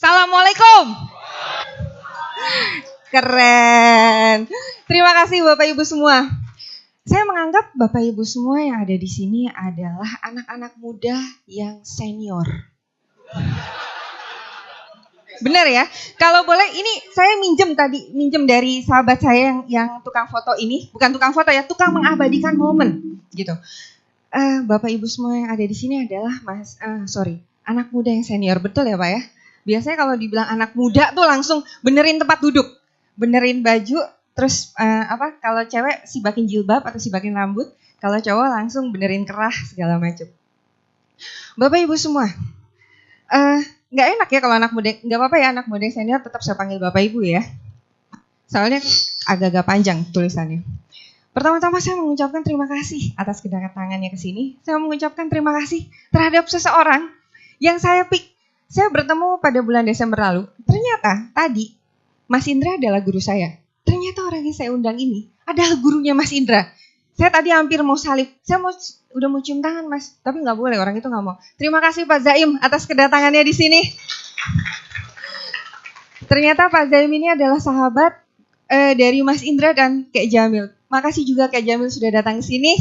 Assalamualaikum. Keren. Terima kasih Bapak Ibu semua. Saya menganggap Bapak Ibu semua yang ada di sini adalah anak-anak muda yang senior. Benar ya? Kalau boleh ini saya minjem dari sahabat saya yang tukang foto ini, bukan tukang foto ya, tukang mengabadikan momen gitu. Bapak Ibu semua yang ada di sini adalah anak muda yang senior, betul ya Pak ya? Biasanya kalau dibilang anak muda tuh langsung benerin tempat duduk, benerin baju, terus kalau cewek sibakin jilbab atau sibakin rambut, kalau cowok langsung benerin kerah segala macam. Bapak Ibu semua, nggak enak ya kalau anak muda, nggak apa-apa ya anak muda yang senior tetap saya panggil Bapak Ibu ya. Soalnya agak-agak panjang tulisannya. Pertama-tama saya mengucapkan terima kasih atas kedatangannya ke sini. Saya mengucapkan terima kasih terhadap seseorang yang saya bertemu pada bulan Desember lalu. Ternyata tadi Mas Indra adalah guru saya. Ternyata orang yang saya undang ini adalah gurunya Mas Indra. Saya tadi hampir mau salib. Udah mau cium tangan Mas, tapi nggak boleh, orang itu nggak mau. Terima kasih Pak Zaim atas kedatangannya di sini. Ternyata Pak Zaim ini adalah sahabat dari Mas Indra dan Kak Jamil. Makasih juga Kak Jamil sudah datang ke sini.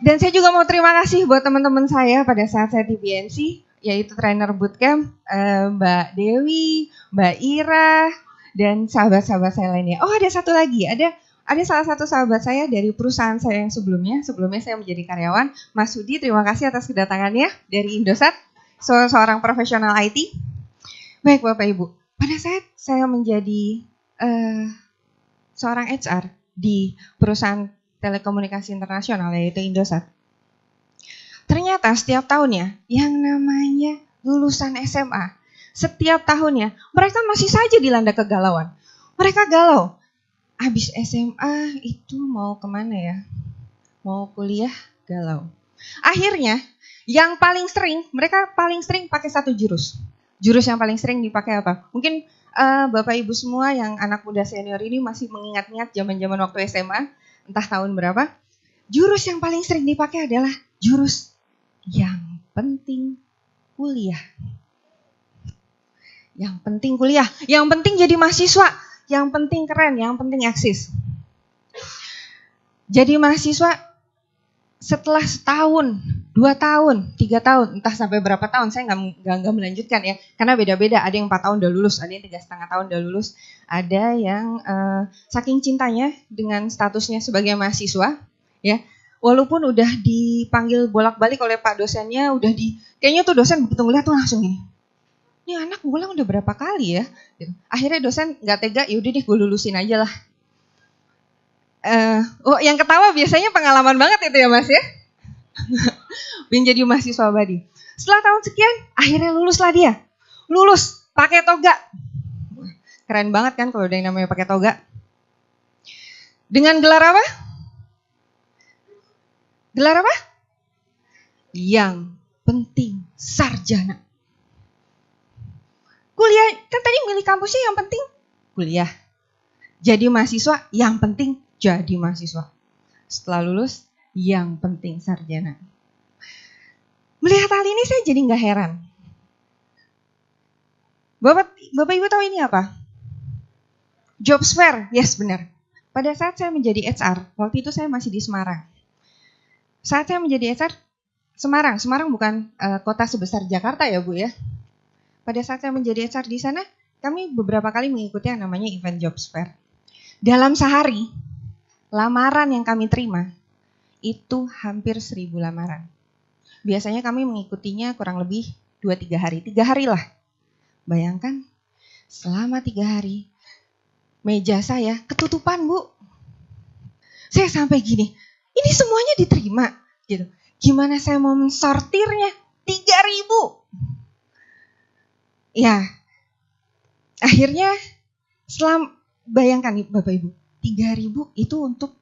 Dan saya juga mau terima kasih buat teman-teman saya pada saat saya di BNC, yaitu trainer bootcamp, Mbak Dewi, Mbak Ira, dan sahabat-sahabat saya lainnya. Oh, ada satu lagi, ada salah satu sahabat saya dari perusahaan saya yang sebelumnya saya menjadi karyawan, Mas Sudi. Terima kasih atas kedatangannya dari Indosat, seorang profesional IT. Baik Bapak Ibu, pada saat saya menjadi seorang HR di perusahaan telekomunikasi internasional yaitu Indosat, ternyata setiap tahunnya yang namanya lulusan SMA, setiap tahunnya mereka masih saja dilanda kegalauan. Mereka galau. Habis SMA itu mau kemana ya? Mau kuliah, galau. Akhirnya yang mereka paling sering pakai satu jurus. Jurus yang paling sering dipakai apa? Mungkin Bapak Ibu semua yang anak muda senior ini masih mengingat-ingat zaman-zaman waktu SMA, entah tahun berapa. Jurus yang paling sering dipakai adalah jurus yang penting kuliah. Yang penting kuliah, yang penting jadi mahasiswa, yang penting keren, yang penting eksis. Jadi mahasiswa setelah setahun, 2 tahun, 3 tahun, entah sampai berapa tahun, saya nggak melanjutkan ya, karena beda-beda. Ada yang 4 tahun udah lulus, ada yang 3,5 tahun udah lulus, ada yang saking cintanya dengan statusnya sebagai mahasiswa, ya, walaupun udah dipanggil bolak-balik oleh Pak dosennya, kayaknya tuh dosen begitu ngeliat tuh langsung gini, ini anak ngulang udah berapa kali ya? Gitu. Akhirnya dosen nggak tega, yaudah deh gue lulusin aja lah. Yang ketawa biasanya pengalaman banget itu ya Mas ya. Menjadi mahasiswa abadi. Setelah tahun sekian, akhirnya luluslah dia. Lulus, pakai toga. Keren banget kan kalau ada yang namanya pakai toga. Dengan gelar apa? Gelar apa? Yang penting sarjana. Kuliah, kan tadi milih kampusnya yang penting kuliah. Jadi mahasiswa, yang penting jadi mahasiswa. Setelah lulus, yang penting sarjana. Melihat hal ini saya jadi nggak heran. Bapak Ibu tahu ini apa? Job fair, yes benar. Pada saat saya menjadi HR, waktu itu saya masih di Semarang. Saat saya menjadi HR, Semarang bukan kota sebesar Jakarta ya Bu ya. Pada saat saya menjadi HR di sana, kami beberapa kali mengikuti yang namanya event job fair. Dalam sehari, lamaran yang kami terima itu hampir 1.000 lamaran. Biasanya kami mengikutinya kurang lebih 2-3 hari. 3 hari lah. Bayangkan selama 3 hari meja saya ketutupan, Bu. Saya sampai gini, ini semuanya diterima gitu. Gimana saya mau mensortirnya? 3.000. Ya, akhirnya bayangkan nih Bapak Ibu, 3.000 itu untuk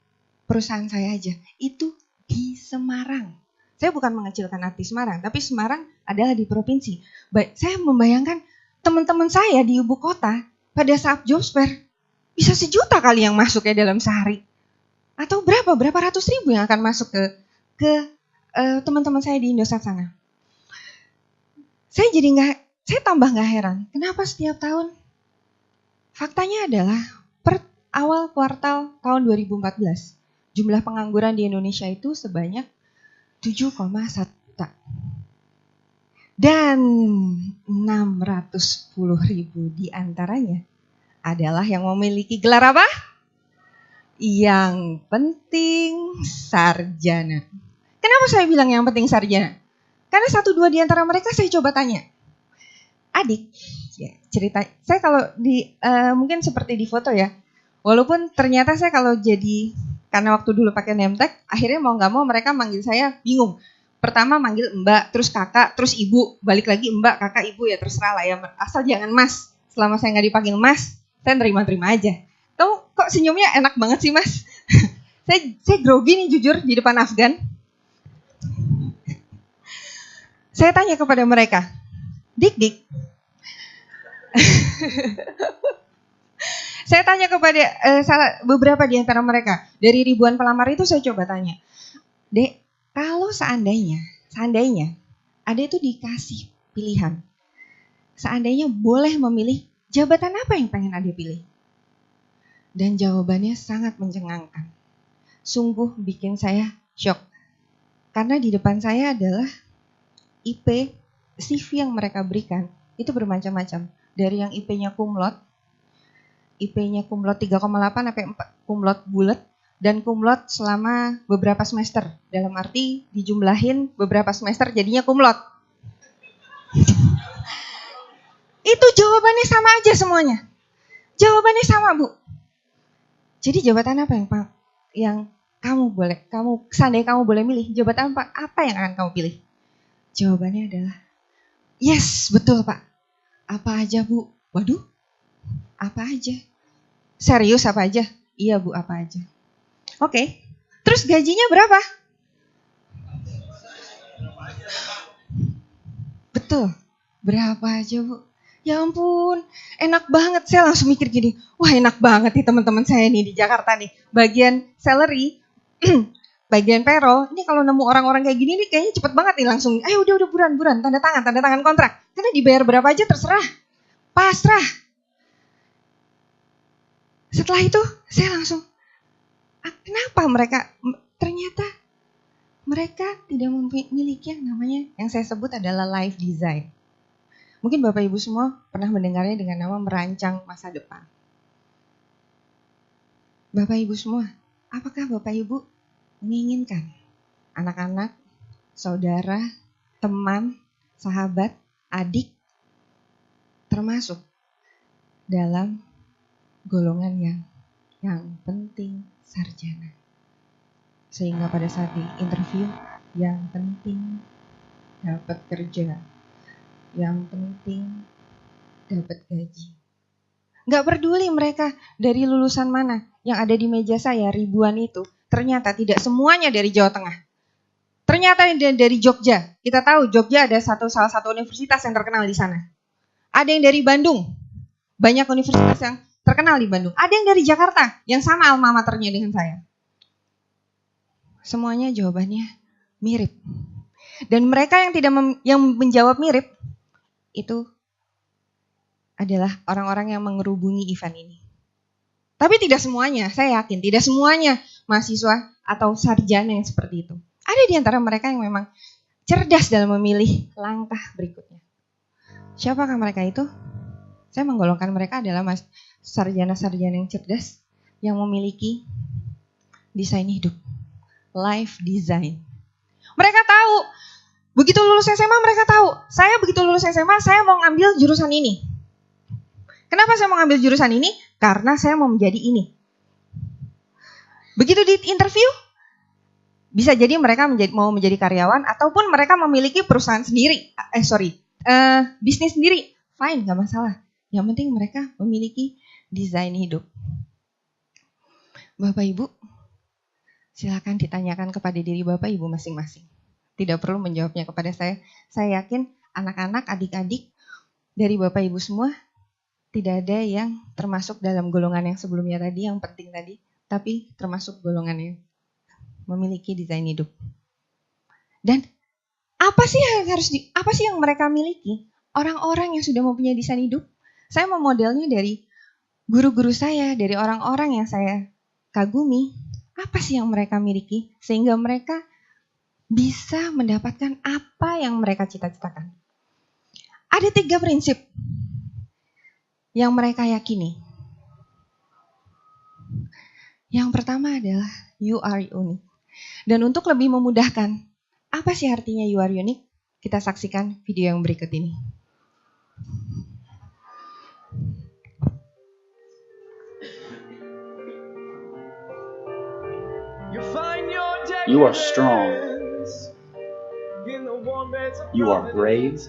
perusahaan saya aja. Itu di Semarang. Saya bukan mengecilkan arti Semarang, tapi Semarang adalah di provinsi. Saya membayangkan teman-teman saya di ibu kota pada saat job fair bisa 1 juta kali yang masuk ya dalam sehari. Atau berapa ratus ribu yang akan masuk ke teman-teman saya di Indosat sana. Saya tambah nggak heran. Kenapa setiap tahun? Faktanya adalah per awal kuartal tahun 2014, jumlah pengangguran di Indonesia itu sebanyak 7,1 juta. Dan 610.000 diantaranya adalah yang memiliki gelar apa? Yang penting sarjana. Kenapa saya bilang yang penting sarjana? Karena 1-2 di antara mereka saya coba tanya. Adik, ya, cerita. Saya kalau mungkin seperti di foto ya. Walaupun ternyata saya kalau karena waktu dulu pakai name tag, akhirnya mau nggak mau mereka manggil saya bingung. Pertama manggil Mbak, terus Kakak, terus Ibu, balik lagi Mbak, Kakak, Ibu, ya terserah lah ya. Asal jangan Mas. Selama saya nggak dipanggil Mas, saya terima-terima aja. Kamu kok senyumnya enak banget sih Mas? saya grogi nih jujur di depan Afgan. Saya tanya kepada mereka, Dik. Saya tanya kepada beberapa di antara mereka. Dari ribuan pelamar itu saya coba tanya, Dek, kalau seandainya Ade itu dikasih pilihan, seandainya boleh memilih, jabatan apa yang pengen Ade pilih? Dan jawabannya sangat mencengangkan. Sungguh bikin saya shock. Karena di depan saya adalah IP, CV yang mereka berikan itu bermacam-macam. Dari yang IP-nya kumlot 3,8 sampai 4 kumlot bulat, dan kumlot selama beberapa semester. Dalam arti dijumlahin beberapa semester jadinya kumlot. Itu jawabannya sama aja semuanya. Jawabannya sama, Bu. Jadi jabatan apa yang seandainya kamu boleh milih, jabatan apa yang akan kamu pilih? Jawabannya adalah, yes, betul Pak. Apa aja Bu? Waduh, apa aja? Serius apa aja? Iya Bu, apa aja? Oke, terus gajinya berapa? Betul, berapa aja Bu? Ya ampun, enak banget. Saya langsung mikir gini, wah enak banget nih teman-teman saya nih di Jakarta nih. Bagian salary, bagian payroll, ini kalau nemu orang-orang kayak gini nih kayaknya cepet banget nih langsung. Ayo udah buruan, tanda tangan kontrak. Karena dibayar berapa aja terserah, pasrah. Setelah itu saya langsung, kenapa ternyata mereka tidak memiliki yang namanya, yang saya sebut adalah life design. Mungkin Bapak Ibu semua pernah mendengarnya dengan nama merancang masa depan. Bapak Ibu semua, apakah Bapak Ibu menginginkan anak-anak, saudara, teman, sahabat, adik termasuk dalam golongan yang penting sarjana? Sehingga pada saat di interview, yang penting dapat kerja, yang penting dapat gaji. Gak peduli mereka dari lulusan mana. Yang ada di meja saya ribuan itu ternyata tidak semuanya dari Jawa Tengah. Ternyata dari Jogja. Kita tahu Jogja ada salah satu universitas yang terkenal di sana. Ada yang dari Bandung. Banyak universitas yang terkenal di Bandung. Ada yang dari Jakarta yang sama alma maternya dengan saya. Semuanya jawabannya mirip. Dan mereka yang menjawab mirip itu adalah orang-orang yang mengerubungi event ini. Tapi tidak semuanya, saya yakin tidak semuanya mahasiswa atau sarjana yang seperti itu. Ada di antara mereka yang memang cerdas dalam memilih langkah berikutnya. Siapakah mereka itu? Saya menggolongkan mereka adalah sarjana-sarjana yang cerdas yang memiliki desain hidup, life design. Mereka tahu, begitu lulus SMA mereka tahu, saya begitu lulus SMA saya mau ngambil jurusan ini. Kenapa saya mau ngambil jurusan ini? Karena saya mau menjadi ini. Begitu di interview, bisa jadi mereka mau menjadi karyawan ataupun mereka memiliki perusahaan sendiri. Bisnis sendiri. Fine, gak masalah. Yang penting mereka memiliki desain hidup. Bapak Ibu, silakan ditanyakan kepada diri Bapak Ibu masing-masing. Tidak perlu menjawabnya kepada saya. Saya yakin anak-anak, adik-adik dari Bapak Ibu semua tidak ada yang termasuk dalam golongan yang sebelumnya tadi, yang penting tadi, tapi termasuk golongan yang memiliki desain hidup. Dan apa sih yang mereka miliki? Orang-orang yang sudah mempunyai desain hidup. Saya mau modelnya dari guru-guru saya, dari orang-orang yang saya kagumi. Apa sih yang mereka miliki sehingga mereka bisa mendapatkan apa yang mereka cita-citakan? Ada 3 prinsip yang mereka yakini. Yang pertama adalah you are unique. Dan untuk lebih memudahkan, apa sih artinya you are unique? Kita saksikan video yang berikut ini. You are strong. You are brave.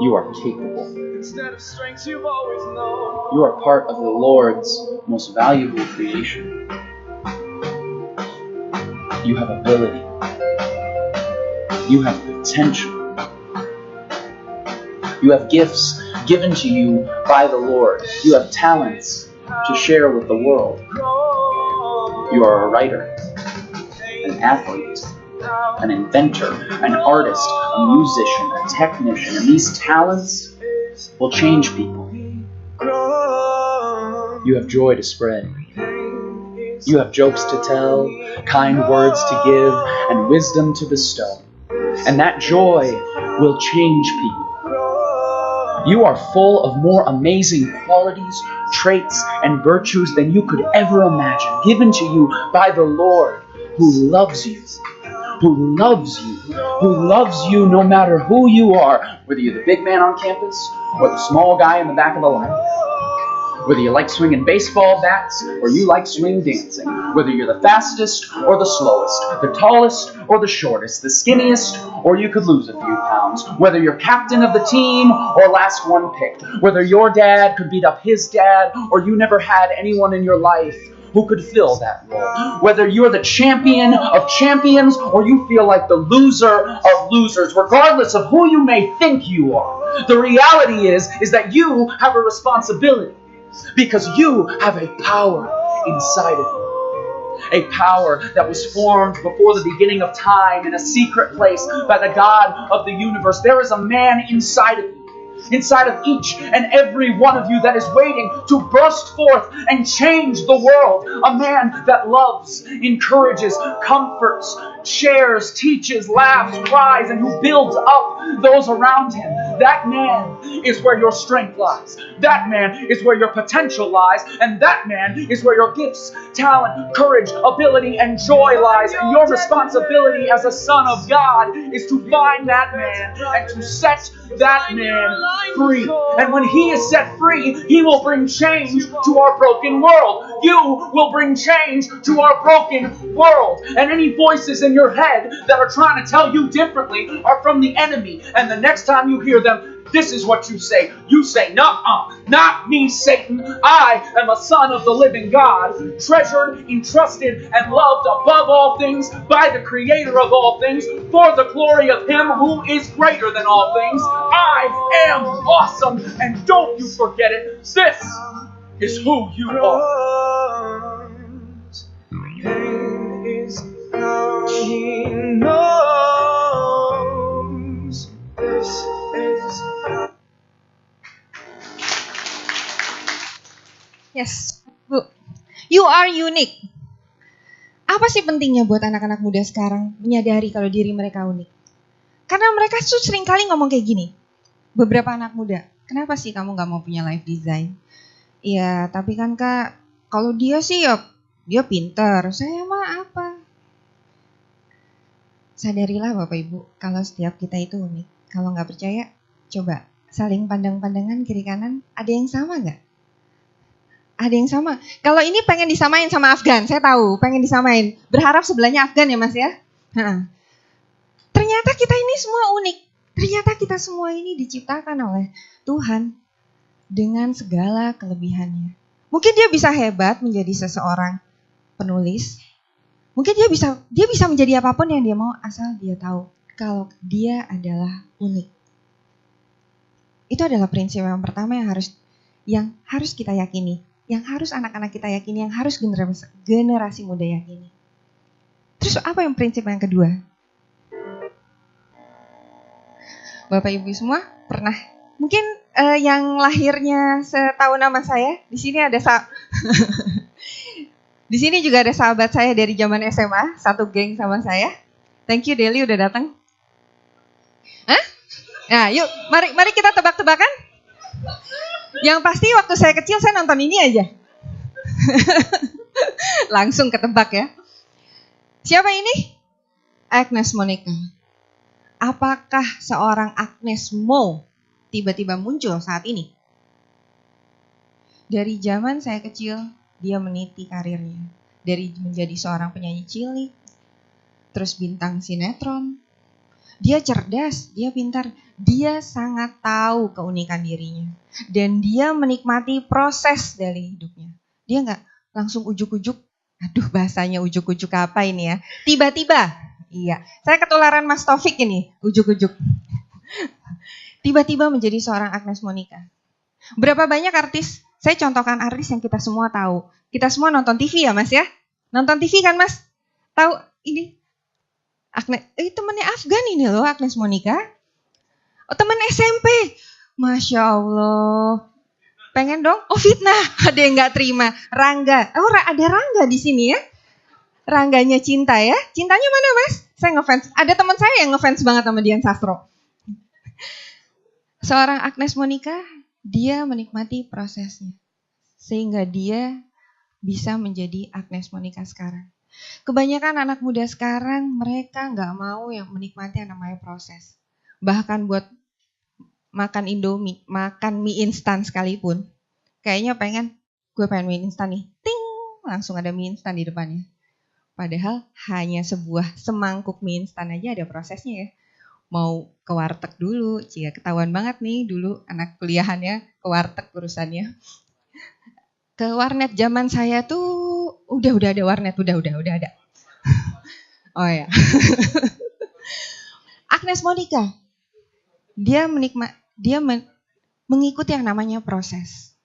You are capable. You are part of the Lord's most valuable creation. You have ability. You have potential. You have gifts given to you by the Lord. You have talents to share with the world. You are a writer, an athlete, an inventor, an artist, a musician, a technician, and these talents will change people. You have joy to spread. You have jokes to tell, kind words to give, and wisdom to bestow. And that joy will change people. You are full of more amazing qualities, traits, and virtues than you could ever imagine, given to you by the Lord, who loves you. Who loves you. Who loves you no matter who you are, whether you're the big man on campus or the small guy in the back of the library. Whether you like swinging baseball bats or you like swing dancing. Whether you're the fastest or the slowest, the tallest or the shortest, the skinniest or you could lose a few pounds. Whether you're captain of the team or last one picked. Whether your dad could beat up his dad or you never had anyone in your life who could fill that role. Whether you're the champion of champions or you feel like the loser of losers, regardless of who you may think you are, the reality is that you have a responsibility. Because you have a power inside of you. A power that was formed before the beginning of time in a secret place by the God of the universe. There is a man inside of you. Inside of each and every one of you that is waiting to burst forth and change the world. A man that loves, encourages, comforts, shares, teaches, laughs, cries, and who builds up those around him. That man is where your strength lies. That man is where your potential lies. And that man is where your gifts, talent, courage, ability, and joy lies. And your responsibility as a son of God is to find that man and to set that man free. And when he is set free, he will bring change to our broken world. You will bring change to our broken world. And any voices in your head that are trying to tell you differently are from the enemy. And the next time you hear them, this is what you say. You say, "Nuh-uh, not me, Satan. I am a son of the living God, treasured, entrusted, and loved above all things by the Creator of all things, for the glory of Him who is greater than all things. I am awesome, and don't you forget it. This is who you are." Pain is how He knows. This is. Yes, Bu. You are unique. Apa sih pentingnya buat anak-anak muda sekarang menyadari kalau diri mereka unik? Karena mereka tuh sering kali ngomong kayak gini. Beberapa anak muda, kenapa sih kamu gak mau punya life design? Iya, tapi kan Kak, kalau dia sih ya dia pintar, saya mah apa? Sadarilah Bapak Ibu, kalau setiap kita itu unik. Kalau gak percaya, coba Saling pandang-pandangan kiri kanan, ada yang sama nggak? Ada yang sama. Kalau ini pengen disamain sama Afgan, saya tahu, pengen disamain. Berharap sebelahnya Afgan ya Mas ya. Ternyata kita ini semua unik. Ternyata kita semua ini diciptakan oleh Tuhan dengan segala kelebihannya. Mungkin dia bisa hebat menjadi seseorang penulis. Mungkin dia bisa menjadi apapun yang dia mau asal dia tahu kalau dia adalah unik. Itu adalah prinsip yang pertama yang harus kita yakini, yang harus anak-anak kita yakini, yang harus generasi muda yakini. Terus apa yang prinsip yang kedua? Bapak Ibu semua pernah mungkin yang lahirnya setahun sama saya, di sini ada di sini juga ada sahabat saya dari zaman SMA, satu geng sama saya. Thank you Deli udah datang. Hah? Nah, yuk mari kita tebak-tebakan. Yang pasti waktu saya kecil saya nonton ini aja. Langsung ketebak ya. Siapa ini? Agnes Monica. Apakah seorang Agnes Mo tiba-tiba muncul saat ini? Dari zaman saya kecil, dia meniti karirnya. Dari menjadi seorang penyanyi cilik, terus bintang sinetron. Dia cerdas, dia pintar, dia sangat tahu keunikan dirinya. Dan dia menikmati proses dari hidupnya. Dia nggak langsung ujuk-ujuk, aduh bahasanya ujuk-ujuk apa ini ya. Tiba-tiba, iya, saya ketularan Mas Taufik ini, ujuk-ujuk. Tiba-tiba menjadi seorang Agnes Monica. Berapa banyak artis, saya contohkan artis yang kita semua tahu. Kita semua nonton TV ya Mas ya? Nonton TV kan Mas? Tahu ini? Agnes, temannya Afgan ini loh Agnes Monica. Oh teman SMP. Masya Allah. Pengen dong? Oh fitnah. Ada yang gak terima. Rangga. Oh ada Rangga di sini ya. Rangganya Cinta ya. Cintanya mana Mas? Saya ngefans. Ada teman saya yang ngefans banget sama Dian Sastro. Seorang Agnes Monica, dia menikmati prosesnya. Sehingga dia bisa menjadi Agnes Monica sekarang. Kebanyakan anak muda sekarang mereka nggak mau yang menikmati yang namanya proses. Bahkan buat makan Indomie, makan mie instan sekalipun, kayaknya gue pengen mie instan nih, ting, langsung ada mie instan di depannya. Padahal hanya sebuah semangkuk mie instan aja ada prosesnya ya. Mau ke warteg dulu, ketahuan banget nih dulu anak kuliahannya ke warteg urusannya. Ke warnet zaman saya tuh udah ada warnet, udah ada. Oh ya. Agnes Monica, dia mengikuti yang namanya proses.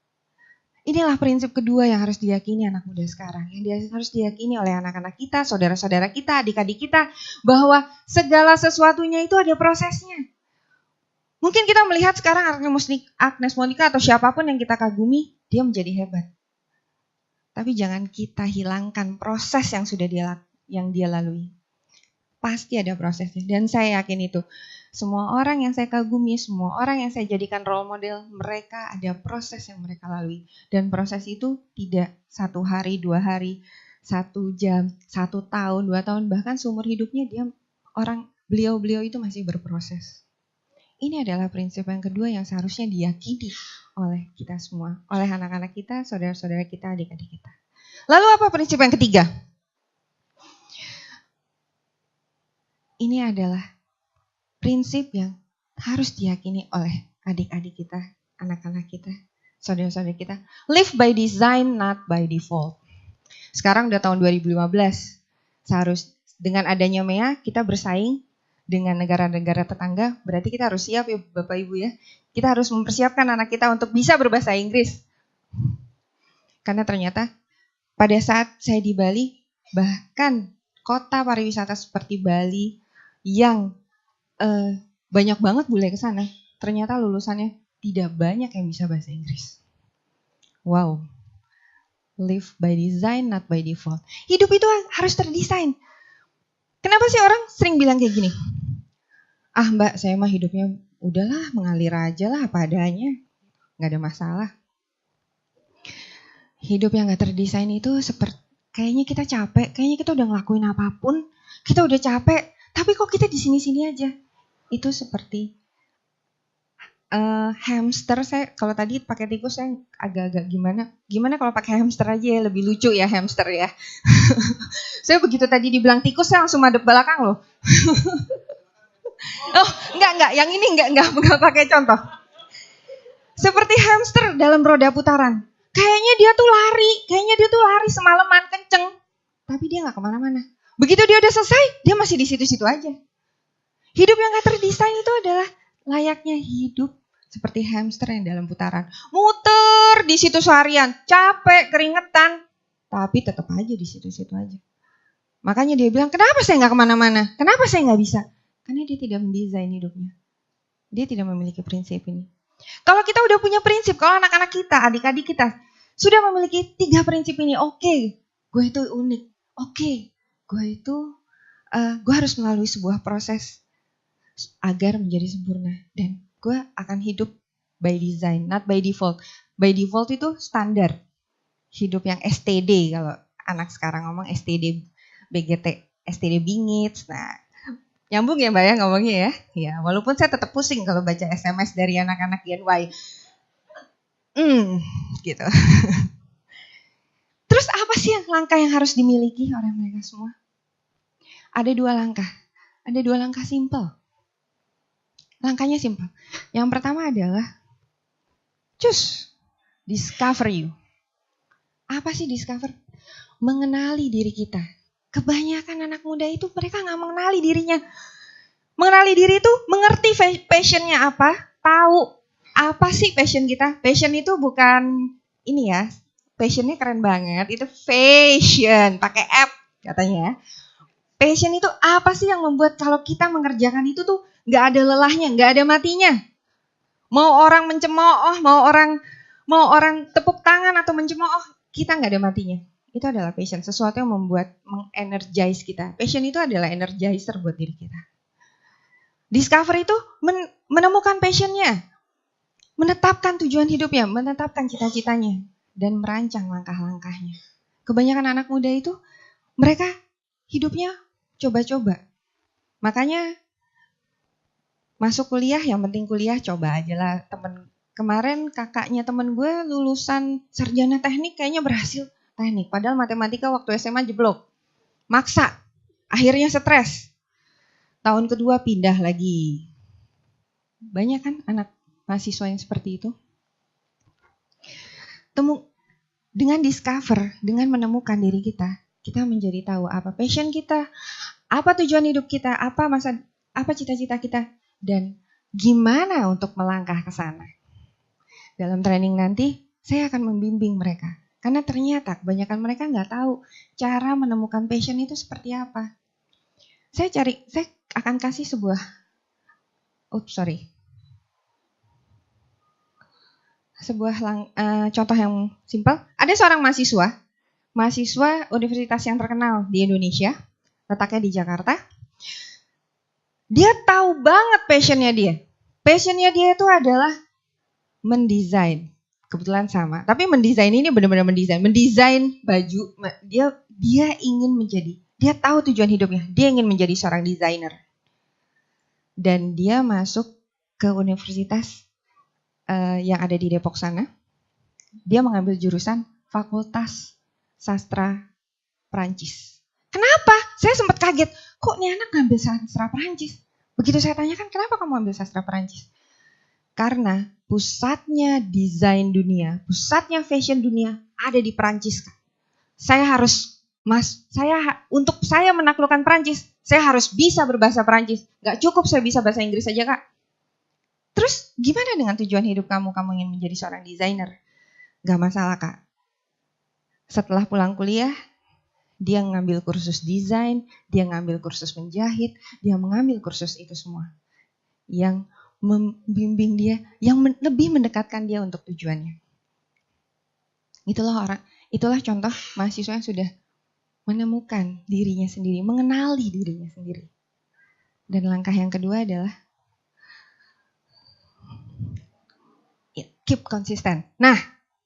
Inilah prinsip kedua yang harus diyakini anak muda sekarang, yang harus diyakini oleh anak-anak kita, saudara-saudara kita, adik-adik kita, bahwa segala sesuatunya itu ada prosesnya. Mungkin kita melihat sekarang Agnes Monica atau siapapun yang kita kagumi, dia menjadi hebat. Tapi jangan kita hilangkan proses yang sudah dia lalui. Pasti ada prosesnya. Dan saya yakin itu. Semua orang yang saya kagumi, semua orang yang saya jadikan role model, mereka ada proses yang mereka lalui. Dan proses itu tidak 1 hari, 2 hari, 1 jam, 1 tahun, 2 tahun, bahkan seumur hidupnya beliau itu masih berproses. Ini adalah prinsip yang kedua yang seharusnya diyakini oleh kita semua, oleh anak-anak kita, saudara-saudara kita, adik-adik kita. Lalu apa prinsip yang ketiga? Ini adalah prinsip yang harus diyakini oleh adik-adik kita, anak-anak kita, saudara-saudara kita. Live by design, not by default. Sekarang udah tahun 2015. Dengan adanya MEA, kita bersaing dengan negara-negara tetangga. Berarti kita harus siap ya Bapak Ibu ya. Kita harus mempersiapkan anak kita untuk bisa berbahasa Inggris. Karena ternyata pada saat saya di Bali, bahkan kota pariwisata seperti Bali yang banyak banget bule ke sana, ternyata lulusannya tidak banyak yang bisa bahasa Inggris. Wow. Live by design, not by default. Hidup itu harus terdesain. Kenapa sih orang sering bilang kayak gini? Ah mbak, saya mah hidupnya udahlah mengalir aja lah apa adanya. Gak ada masalah. Hidup yang gak terdesain itu seperti kayaknya kita capek, kayaknya kita udah ngelakuin apapun, kita udah capek, tapi kok kita di sini-sini aja. Itu seperti hamster, saya kalau tadi pakai tikus saya agak-agak gimana kalau pakai hamster aja ya, lebih lucu ya hamster ya. Saya begitu tadi dibilang tikus saya langsung madep belakang loh. Oh enggak, yang ini enggak pakai contoh. Seperti hamster dalam roda putaran. Kayaknya dia tuh lari semalaman kenceng, tapi dia nggak kemana-mana. Begitu dia udah selesai, dia masih di situ-situ aja. Hidup yang gak terdesain itu adalah layaknya hidup seperti hamster yang dalam putaran. Muter di situ seharian, capek, keringetan, tapi tetap aja di situ-situ aja. Makanya dia bilang, kenapa saya nggak kemana-mana? Kenapa saya nggak bisa? Karena dia tidak mendesain hidupnya. Dia tidak memiliki prinsip ini. Kalau kita udah punya prinsip, kalau anak-anak kita, adik-adik kita sudah memiliki 3 prinsip ini, oke, gue itu unik, oke, gue harus melalui sebuah proses agar menjadi sempurna, dan gue akan hidup by design, not by default. By default itu standar hidup yang STD, kalau anak sekarang ngomong STD BGT, STD bingits. Nah, nyambung ya Mbak ya ngomongnya ya. Ya, walaupun saya tetap pusing kalau baca SMS dari anak-anak Gen Y. Gitu. Terus apa sih langkah yang harus dimiliki oleh mereka semua? Ada 2 langkah. Ada 2 langkah simpel. Langkahnya simpel. Yang pertama adalah choose, discover you. Apa sih discover? Mengenali diri kita. Kebanyakan anak muda itu mereka nggak mengenali dirinya. Mengenali diri itu mengerti passionnya apa, tahu apa sih passion kita. Passion itu bukan ini ya, passionnya keren banget, itu fashion, pakai app katanya. Passion itu apa sih yang membuat kalau kita mengerjakan itu tuh nggak ada lelahnya, nggak ada matinya. Mau orang mencemooh, mau orang tepuk tangan atau mencemooh, kita nggak ada matinya. Itu adalah passion, sesuatu yang membuat mengenergize kita. Passion itu adalah energizer buat diri kita. Discover itu menemukan passionnya, menetapkan tujuan hidupnya, menetapkan cita-citanya, dan merancang langkah-langkahnya. Kebanyakan anak muda itu mereka hidupnya coba-coba. Makanya masuk kuliah, yang penting kuliah, coba aja lah. Kemarin kakaknya temen gue lulusan sarjana teknik kayaknya berhasil teknik. Padahal matematika waktu SMA jeblok. Maksa. Akhirnya stres. Tahun kedua pindah lagi. Banyak kan anak mahasiswa yang seperti itu. Dengan discover, dengan menemukan diri kita menjadi tahu apa passion kita, apa tujuan hidup kita, apa cita-cita kita, dan gimana untuk melangkah ke sana. Dalam training nanti, saya akan membimbing mereka. Karena ternyata kebanyakan mereka nggak tahu cara menemukan passion itu seperti apa. Saya akan kasih sebuah, contoh yang simpel. Ada seorang mahasiswa universitas yang terkenal di Indonesia, letaknya di Jakarta. Dia tahu banget passionnya dia. Passionnya dia itu adalah mendesain. Kebetulan sama. Tapi mendesain ini benar-benar mendesain baju. Dia ingin menjadi. Dia tahu tujuan hidupnya. Dia ingin menjadi seorang desainer. Dan dia masuk ke universitas yang ada di Depok sana. Dia mengambil jurusan Fakultas Sastra Perancis. Kenapa? Saya sempat kaget. Kok nih anak ngambil sastra Perancis? Begitu saya tanyakan, kenapa kamu ambil sastra Perancis? Karena pusatnya desain dunia, pusatnya fashion dunia ada di Perancis. Untuk saya menaklukkan Perancis, saya harus bisa berbahasa Perancis. Gak cukup saya bisa bahasa Inggris saja, Kak. Terus gimana dengan tujuan hidup kamu? Kamu ingin menjadi seorang desainer? Gak masalah, Kak. Setelah pulang kuliah, dia ngambil kursus desain, dia ngambil kursus menjahit, dia mengambil kursus itu semua. Yang membimbing dia, yang lebih mendekatkan dia untuk tujuannya. Itulah contoh mahasiswa yang sudah menemukan dirinya sendiri, mengenali dirinya sendiri. Dan langkah yang kedua adalah keep konsisten. Nah,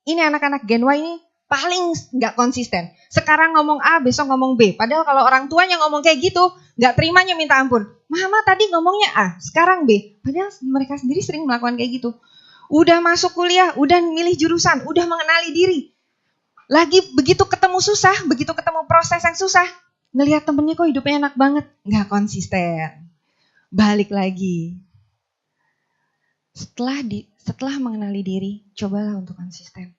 ini anak-anak Gen Y ini paling nggak konsisten. Sekarang ngomong A, besok ngomong B. Padahal kalau orang tuanya ngomong kayak gitu, nggak terimanya minta ampun. Mama tadi ngomongnya A, sekarang B. Padahal mereka sendiri sering melakukan kayak gitu. udah masuk kuliah, udah milih jurusan, udah mengenali diri. Lagi begitu ketemu susah, begitu ketemu proses yang susah, ngelihat temennya kok hidupnya enak banget, nggak konsisten. Balik lagi. Setelah mengenali diri, cobalah untuk konsisten.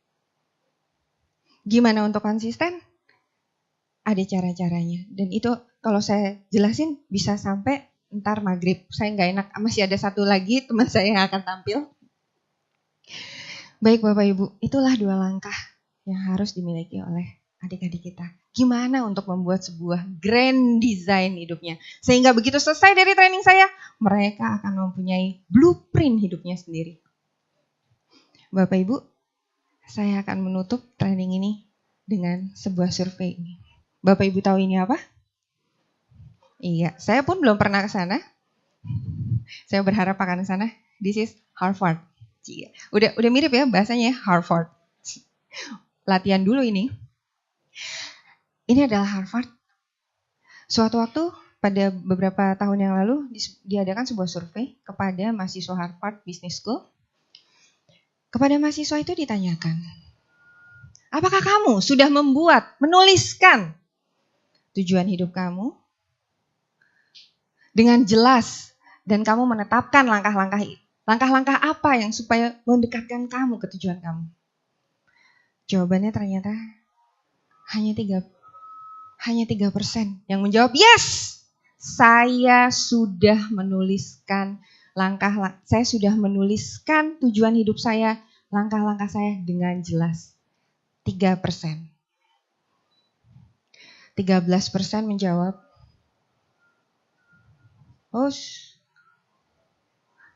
Gimana untuk konsisten? Ada cara-caranya. Dan itu kalau saya jelasin bisa sampai ntar maghrib. Saya nggak enak, masih ada satu lagi teman saya yang akan tampil. Baik Bapak Ibu, itulah 2 langkah yang harus dimiliki oleh adik-adik kita. Gimana untuk membuat sebuah grand design hidupnya. Sehingga begitu selesai dari training saya, mereka akan mempunyai blueprint hidupnya sendiri. Bapak Ibu, saya akan menutup training ini dengan sebuah survei ini. Bapak Ibu tahu ini apa? Iya, saya pun belum pernah ke sana. Saya berharap akan ke sana. This is Harvard. Udah mirip ya bahasanya Harvard. Latihan dulu ini. Ini adalah Harvard. Suatu waktu pada beberapa tahun yang lalu diadakan sebuah survei kepada mahasiswa Harvard Business School. Kepada mahasiswa itu ditanyakan, apakah kamu sudah menuliskan tujuan hidup kamu dengan jelas dan kamu menetapkan langkah-langkah apa yang supaya mendekatkan kamu ke tujuan kamu? Jawabannya ternyata hanya 3% yang menjawab yes. Saya sudah menuliskan saya sudah menuliskan tujuan hidup saya, langkah-langkah saya dengan jelas. 3%. 13% menjawab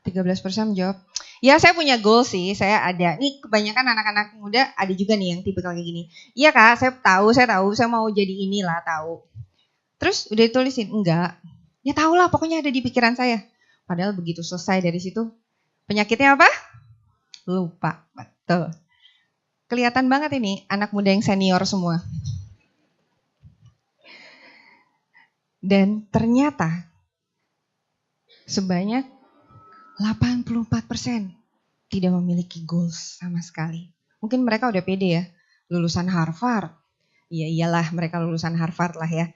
13% menjawab, ya saya punya goal sih, saya ada. Nih kebanyakan anak-anak muda ada juga nih yang tipikal kayak gini. Iya Kak, saya tahu, saya mau jadi inilah, tahu. Terus udah ditulisin, enggak. Ya tahulah, pokoknya ada di pikiran saya. Padahal begitu selesai dari situ, penyakitnya apa? Lupa, betul. Kelihatan banget ini anak muda yang senior semua. Dan ternyata sebanyak 84% tidak memiliki goals sama sekali. Mungkin mereka udah pede ya, lulusan Harvard. Ya iyalah mereka lulusan Harvard lah ya.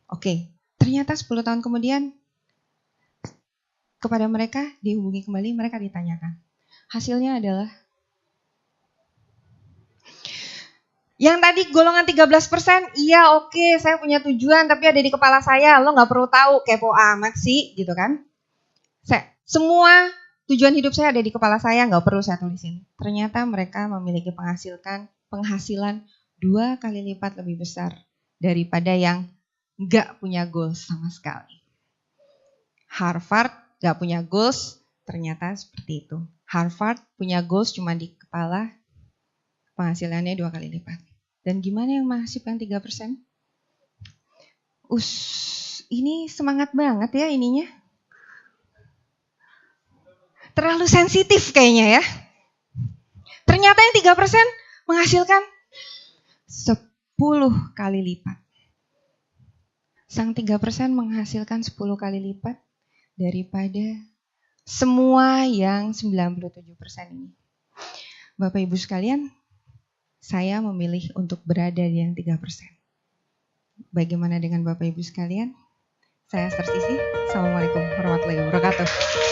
Oke, ternyata 10 tahun kemudian kepada mereka dihubungi kembali, mereka ditanyakan. Hasilnya adalah yang tadi golongan 13%, iya oke, saya punya tujuan tapi ada di kepala saya, lo gak perlu tahu, kepo amat sih gitu kan. Semua tujuan hidup saya ada di kepala saya, gak perlu saya tulisin. Ternyata mereka memiliki penghasilan 2 kali lipat lebih besar daripada yang gak punya goals sama sekali. Harvard gak punya goals, ternyata seperti itu. Harvard punya goals cuma di kepala, penghasilannya 2 kali lipat. Dan gimana yang masih yang 3%? Ini semangat banget ya ininya. Terlalu sensitif kayaknya ya. Ternyata yang 3% menghasilkan 10 kali lipat. Sang 3% menghasilkan 10 kali lipat daripada semua yang 97% ini. Bapak Ibu sekalian, saya memilih untuk berada di yang 3%. Bagaimana dengan Bapak Ibu sekalian? Saya Esther Sisi. Assalamualaikum warahmatullahi wabarakatuh.